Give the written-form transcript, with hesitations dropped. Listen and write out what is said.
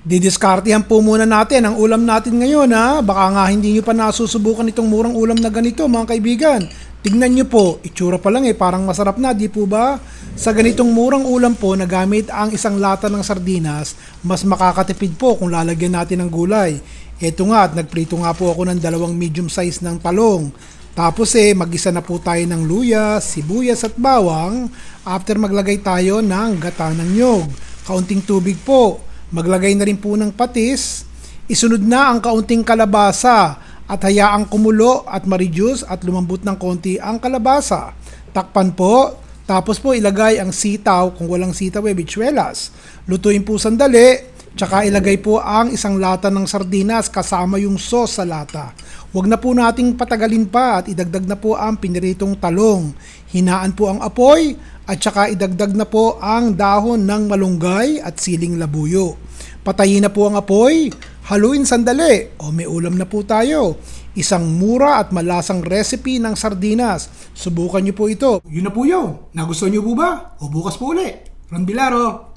Didiskartehan po muna natin ang ulam natin ngayon ha. Baka nga hindi nyo pa nasusubukan itong murang ulam na ganito mga kaibigan. Tignan nyo po, itsura pa lang parang masarap na, di po ba? Sa ganitong murang ulam po na gamit ang isang lata ng sardinas, mas makakatipid po kung lalagyan natin ng gulay. Eto nga at nagprito nga po ako ng 2 medium size ng talong. Tapos mag-isa na po tayo ng luya, sibuyas at bawang. After maglagay tayo ng gata ng nyog. Kaunting tubig po. Maglagay na rin po ng patis. Isunod na ang kaunting kalabasa at hayaang kumulo at ma-reduce at lumambot ng konti ang kalabasa. Takpan po. Tapos po ilagay ang sitaw, kung walang sitaw bichuelas. Lutuin po sandali. Tsaka ilagay po ang isang lata ng sardinas kasama yung sauce sa lata. Huwag na po nating patagalin pa at idagdag na po ang piniritong talong. Hinaan po ang apoy at tsaka idagdag na po ang dahon ng malunggay at siling labuyo. Patayin na po ang apoy, haluin sandali o may ulam na po tayo. Isang mura at malasang recipe ng sardinas. Subukan niyo po ito. Yun na po yun. Nagustuhan niyo po ba? O bukas po ulit. Ron Bilaro.